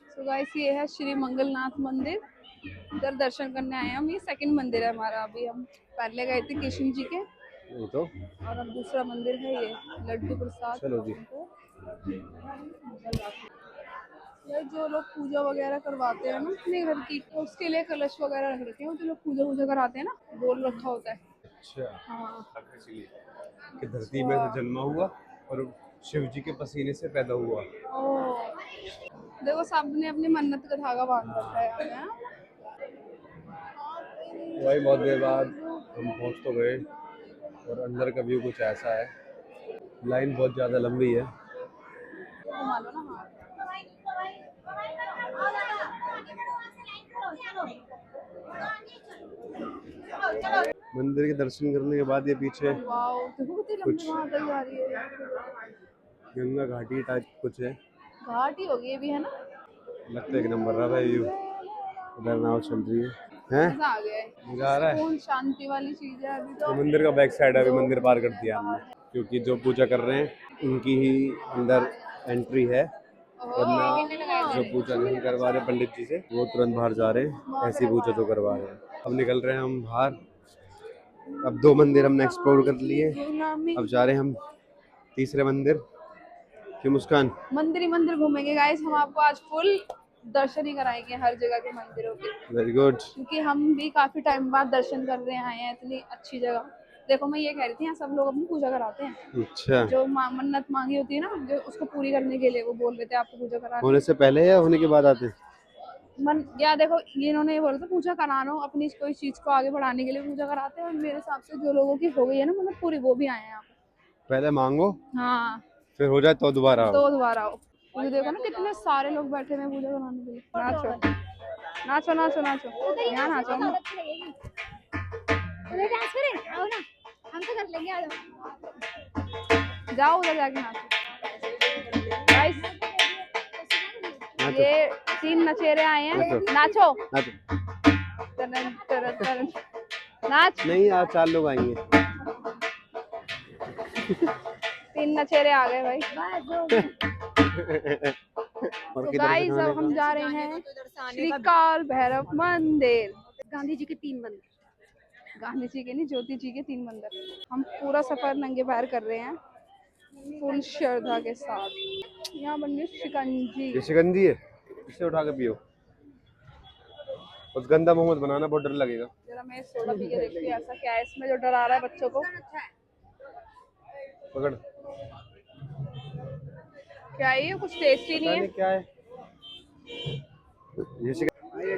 So guys ये है श्री मंगलनाथ मंदिर। इधर दर्शन करने आए हैं हम। ये सेकंड मंदिर है हमारा। अभी हम पहले गए थे कृष्ण जी के, नहीं तो और अब दूसरा मंदिर है ये लड्डू प्रसाद। चलो जी। ये जो लोग पूजा वगैरह करवाते हैं ना अपने घर की, तो उसके लिए कलश वगैरह रख रखे हैं। जो लोग पूजा वूजा कराते हैं ना, बोल रखा होता है। अच्छा, हाँ इसलिए कि धरती में से जन्मा हुआ और शिव जी के पसीने से पैदा हुआ। ओ, देखो सबने अपनी मन्नत का धागा बांध रखा है यहाँ पे, वही बहुत देर बाद हम पहुंच तो गए और अंदर का व्यू कुछ ऐसा है। लाइन बहुत ज़्यादा लंबी है। घुमा लो ना। हाँ मंदिर के दर्शन करने के बाद ये पीछे वाओ, देखो कितनी लंबी कुछ वहां तक जा रही है। गंगा घाटी टाइप कुछ है। घाट ही होगी ये भी, है ना। लगता है एक नंबर रहा है व्यू। उधर नाव चल रही है। मजा आ गया है। मजा आ रहा है। सुकून शांति वाली चीज है अभी तो तो। मंदिर का बैक साइड है, अभी मंदिर पार कर दिया हमने, क्योंकि जो पूजा कर रहे हैं उनकी ही अंदर एंट्री है, वरना जो पूजा नहीं करवा रहे पंडित जी से वो तुरंत बाहर जा रहे हैं। ऐसी पूजा जो करवा रहे हैं। अब निकल रहे हैं हम बाहर। अब 2 मंदिर हमने एक्सप्लोर कर लिए, अब जा रहे हैं हम तीसरे मंदिर की। मुस्कान मंदिर ही मंदिर घूमेंगे गाइस हम। आपको आज फुल दर्शन ही कराएंगे हर जगह के मंदिरों के, वेरी गुड। क्योंकि हम भी काफी टाइम बाद दर्शन कर रहे आए हैं इतनी अच्छी जगह। देखो मैं ये कह रही थी, यहाँ सब लोग अपनी पूजा कराते हैं। अच्छा, जो मन्नत मांगी होती है ना, जो उसको पूरी करने के लिए वो बोल रहे थे आपको पूजा करानी होने से पहले या होने के बाद आते हैं? मन। या देखो इन्होंने ये बोला था पूजा कराना हो, अपनी कोई चीज को आगे बढ़ाने के लिए पूजा कराते हैं। और मेरे हिसाब से जो लोगों की हो गई है ना मतलब पूरी, वो भी आए हैं यहाँ पहले मांगो, पे। हाँ, फिर हो जाए तो दोबारा आओ। तो दोबारा आओ। ये देखो ना कितने सारे लोग बैठे हैं पूजा कराने के लिए। नाचो नाचो नाचो नाचो, यहाँ नाचो। उधर डांस करें, आओ ना, हम तो कर लेंगे, आ जाओ। जाओ उधर जाके नाचो। गाइस नाचो ये 3 नचेरे आए हैं। नाचो नाचो नाचो। तरन, तरन, तरन। नाच। नहीं, आज 4 लोग आएंगे। 3 नचेरे आ गए भाई। और तो किधर से गाइस खाने अब हम का? जा रहे हैं श्री काल भैरव मंदिर। गांधी जी के 3 मंदिर। गांधी जी के नहीं, ज्योति जी के 3 मंदिर। हम पूरा सफर नंगे पैर कर रहे हैं फुल श्रद्धा के साथ। यहाँ बन रही शिकंजी। ये शिकंजी है, इसे उठा के पियो। उस गंदा मुंह मत बनाना, बहुत डर लगेगा। जरा मैं सोडा पी के देखती हूँ ऐसा क्या है इसमें जो डरा रहा है बच्चों को। पकड़। क्या है ये, कुछ टेस्टी नहीं पता है। नहीं क्या है ये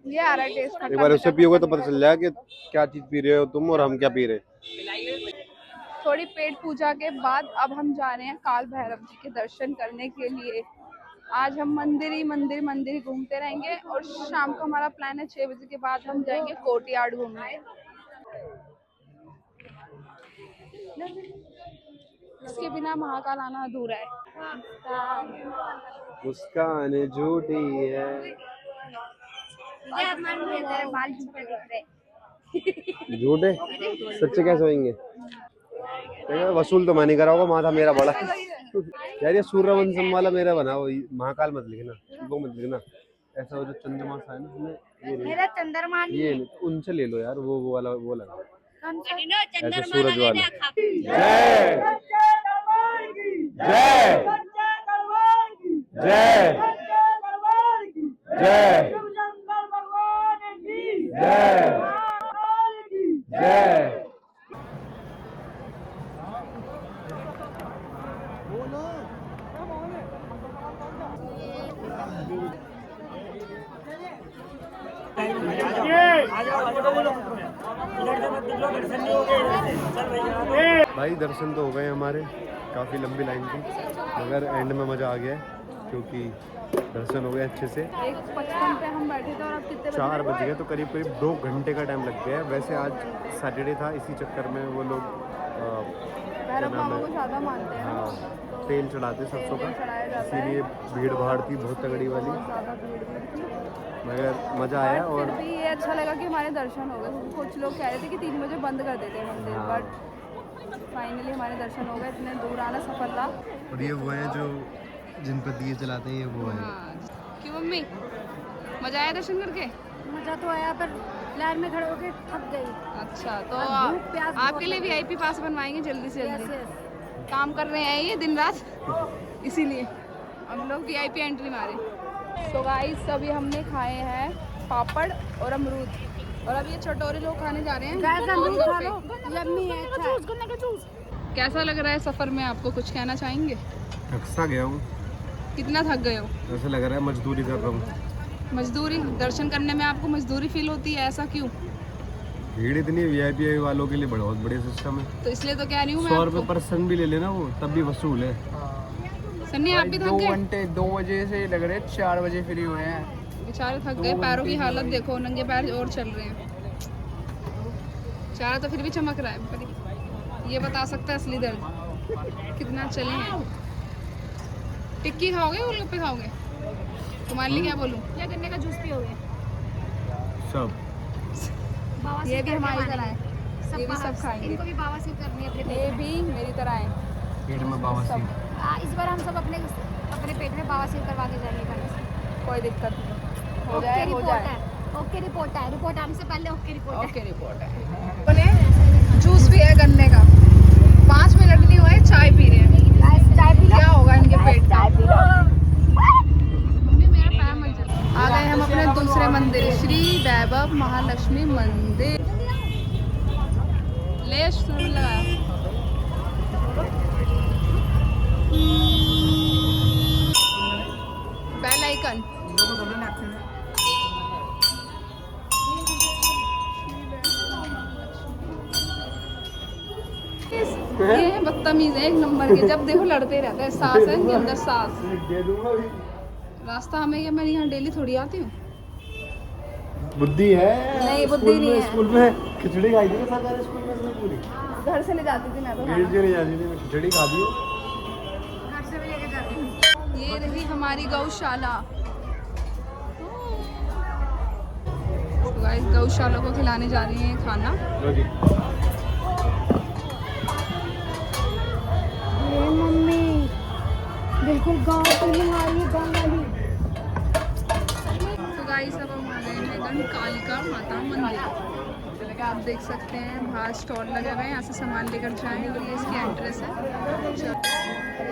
ये आ रहा है टेस्ट एक बार उससे पियोगे तो पता चल जाएगा कि क्या चीज पी रहे हो तुम और हम क्या पी रहे हैं। थोड़ी पेट पूजा के बाद अब हम जा रहे हैं काल भैरव जी के दर्शन करने के लिए। आज हम मंदिर ही मंदिर मंदिर घूमते रहेंगे, और शाम को हमारा प्लान है 6 बजे के बाद हम जाएंगे कोर्टयार्ड घूमने। इसके बिना महाकाल आना अधूरा है। मुस्कान झूठी है। तेरे बाल झूठे दिख रहे। झूठे सच्चे कैसे होंगे? वसूल तो मैं नहीं करा होगा, माथा मेरा बड़ा। यार ये सूर्यवंशम वाला मेरा बना, वो महाकाल मत लिखना, वो मत लिखना। ऐसा वो जो चंद्रमा सा है ना उसमें, ये नहीं, मेरा चंद्रमा नहीं ये है। नहीं, तो उनसे ले लो यार, वो वाला वो लगा कौन सा? ऐसे सूरज वाला। जय जय जय जय जय जय। भाई दर्शन तो हो गए हमारे, काफ़ी लंबी लाइन थी मगर एंड में मज़ा आ गया है, क्योंकि दर्शन हो गए अच्छे से। 1:55 पे हम बैठे थे और अब कितने 4 बज गए, तो करीब करीब 2 घंटे का टाइम लग गया है। वैसे आज सैटरडे था, इसी चक्कर में वो लोग भैरव बाबा को ज्यादा मानते हैं। हाँ तेल चढ़ाते सरसों का, चढ़ाया जाता है। इसीलिए भीड़ भाड़ थी बहुत तगड़ी वाली, ज्यादा भीड़ थी, मगर मज़ा आया। फिर और भी ये अच्छा लगा कि हमारे दर्शन हो गए। कुछ लोग कह रहे थे कि 3 बजे बंद कर देते हैं मंदिर, हाँ। बट फाइनली हमारे दर्शन हो गए। इतने दूर आना सफर था। और ये वो हैं जो जिन पर दिए जलाते हैं, ये वो हैं। हाँ, क्यों मम्मी, मजा आया दर्शन करके? मजा तो आया पर लाइन में खड़े होके थक गई। अच्छा, तो और भूख प्यास बहुत आपके लिए लगी। वीआईपी पास बनवाएंगे जल्दी से यस जल्दी। यस। काम कर रहे हैं ये दिन रात, इसीलिए हम लोग वीआईपी एंट्री मारे। तो गाइस अभी हमने खाए हैं पापड़ और अमरूद, और अब ये चटोरे लोग खाने जा रहे हैं गाइस अमरूद खा लो, गोलगप्पे। यम्मी है, अच्छा है। गन्ने का जूस। कैसा लग रहा है सफर में आपको, कुछ कहना चाहेंगे? थक सा गया हूँ, कितना थक गए हो? ऐसा लग रहा है मजदूरी कर रहा हूँ। मजदूरी? दर्शन करने में आपको मजदूरी फील होती है, ऐसा क्यों? भीड़ इतनी वीआईपी वालों के लिए बहुत बढ़िया सिस्टम है। तो इसलिए तो कह रही हूँ मैं 100 आपको। रुपये पर्सन भी ले लेना वो तब भी वसूल है। सन्नी आप भी थक गए? 2 घंटे 2 बजे से लग रहे 4 बजे फ्री हुए हैं। बेचारे थक गए, पैरों की हालत देखो, नंगे पैर और चल रहे हैं। चारा तो फिर भी चमक रहा है, पर ये बता सकता है असली दर्द कितना चले हैं। टिक्की खाओगे, गोलगप्पे खाओगे? तुम्हारे लिए क्या बोलूं? या गन्ने का जूस पियोगे? सब बाबा ये भी हमारी तरह है, ये भी बाहर सब खाएंगे। इनको भी बावासीर करनी है अपने ये भी मेरी तरह है। पेट में बवासीर। इस बार हम सब अपने अपने पेट में बावासीर करवा के जाएंगे खाने से। कोई दिक्कत नहीं, हो ओके जाए हो रिपोर्ट जाए। है, ओके रिपोर्ट है, रिपोर्ट आने से पहले ओके रिपोर्ट है। ओके रिपोर्ट है। बोले जूस भी है गन्ने का, 5 मिनट नहीं हुए चाय पी रहे हैं। गाइस चाय पी लो। क्या होगा इनके पेट का? चाय पी लो। मम्मी मेरा पैर मत जला। आ गए हम अपने दूसरे मंदिर, श्री वैभव महालक्ष्मी मंदिर। ले शुरू लगाया। Bell icon. ये बदतमीज है एक नंबर के, जब देखो लड़ते रहते हैं। सास है इनके अंदर, सास। रास्ता हमें, ये मैं यहाँ डेली थोड़ी आती हूँ। बुद्धि है। नहीं, बुद्धि नहीं है। स्कूल में खिचड़ी खाई थी ना सरकारी स्कूल में इसने पूरी। घर से ले जाती थी मैं तो। भीड़ के नहीं जाती थी, मैं खिचड़ी खा दी। घर से भी लेके जाती हूँ। ये रही हमारी गौशाला। तो गाइस गौशाला को खिलाने जा रही हैं खाना। ये मम्मी बिल्कुल गांव फीलिंग आ रही है, गांव वाली। तो गाइस अब हम आ गए हैं कालिका माता मंदिर। आप देख सकते हैं बाहर स्टॉल लगे हुए हैं, यहाँ से सामान लेकर जाएं, और ये इसकी एंट्रेंस है।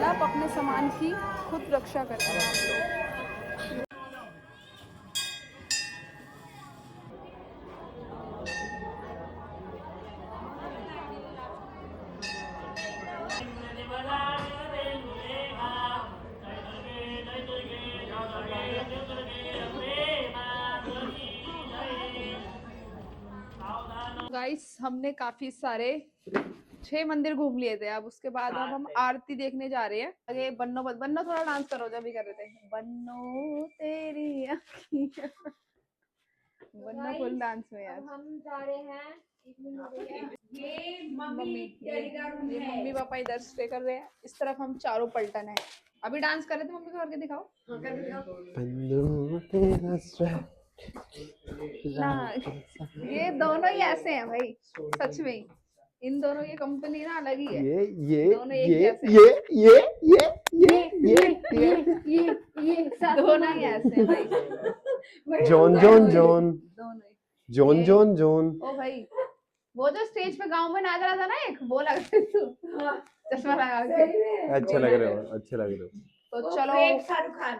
आप अपने सामान की खुद रक्षा करते हैं आप लोग। गाइस हमने काफी सारे 6 मंदिर घूम लिए थे। अब उसके बाद अब हम आरती देखने जा रहे हैं। आगे बन्नो बन्नो थोड़ा डांस करो, जब भी कर रहे थे। बन्नो तेरी अखियां। बन्नो फुल डांस में यार। हम जा रहे हैं, एक मिनट हो गई है। ये मम्मी ये मम्मी पापा इधर स्टे कर रहे हैं, इस तरफ हम चारों पलटन है। अभी डांस कर रहे थे, मम्मी को करके दिखाओ। ना, ये दोनों ही ऐसे हैं भाई, सच में ही। इन दोनों की कंपनी ना अलग ही है। दोनों एक जैसे हैं। दोनों ही ऐसे हैं भाई। जॉन जॉन जॉन दोनों ही। John John John. ओ भाई, वो जो स्टेज पे गांव में नाच रहा था ना एक, वो लग रहा है तू, चश्मा लगा के। अच्छे लग रहे हो, अच्छे लग रहे हो। तो चलो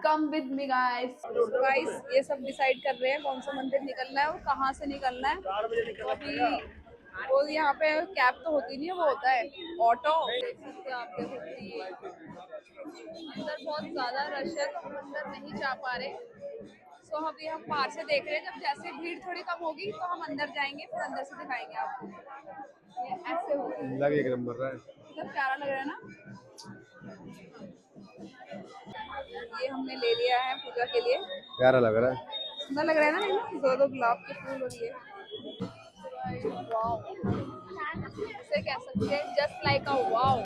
come with me guys. Guys ये सब डिसाइड कर रहे हैं कौन सा मंदिर निकलना है और कहाँ से निकलना है। तो अभी वो यहाँ पे कैब तो होती नहीं है, वो होता है ऑटो। देख सकते हो आप, देखो ये अंदर बहुत ज्यादा रश है, तो हम अंदर नहीं जा पा रहे। सो अभी हम बाहर से देख रहे हैं, जब जैसे भीड़ थोड़ी कम होगी तो हम अंदर जाएंगे, फिर अंदर से दिखाएंगे आपको। ये ऐसे होगा, लग एक नंबर रहा है, मतलब प्यारा लग रहा है ना। ये हमने ले लिया है पूजा के लिए। प्यारा लग रहा है, सुंदर लग रहा है ना। दो गुलाब के फूल, और ये वाओ, इसे कह सकते हैं जस्ट लाइक अ वाओ।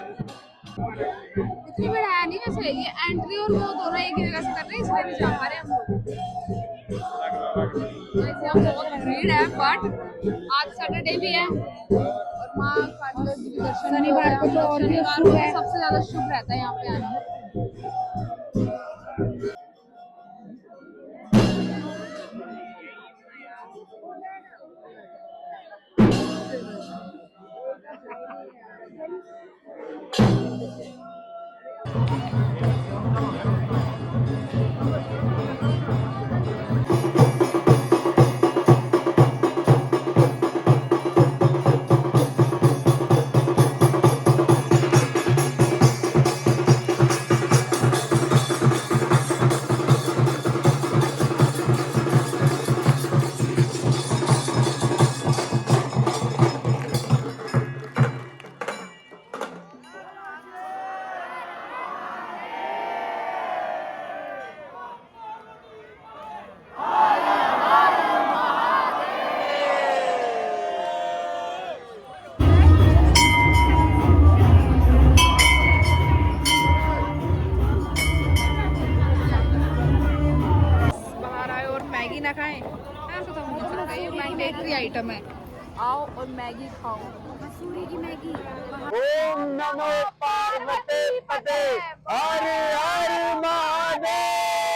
इतनी भीड़ है नहीं वैसे, ये एंट्री और वो दोनों एक ही जगह से कर रहे हैं, इसलिए नहीं जा पा रहे हम लोग। वैसे हम बहुत भीड़ है, बट आज सैटरडे भी है और माँ काली जी के दर्शन, शनिवार को तो और शनिवार को सबसे ज्यादा शुभ रहता है यहाँ पे आना। ना खाएं, ऐसा तो हो सकता है, ये बेकरी आइटम है। आओ और मैगी खाओ। मसूरी की मैगी। ओम नमो पार्वती पते हर हर महादेव।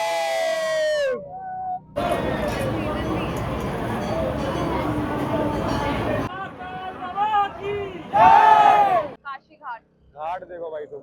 काशी घाट। घाट देखो भाई तुम,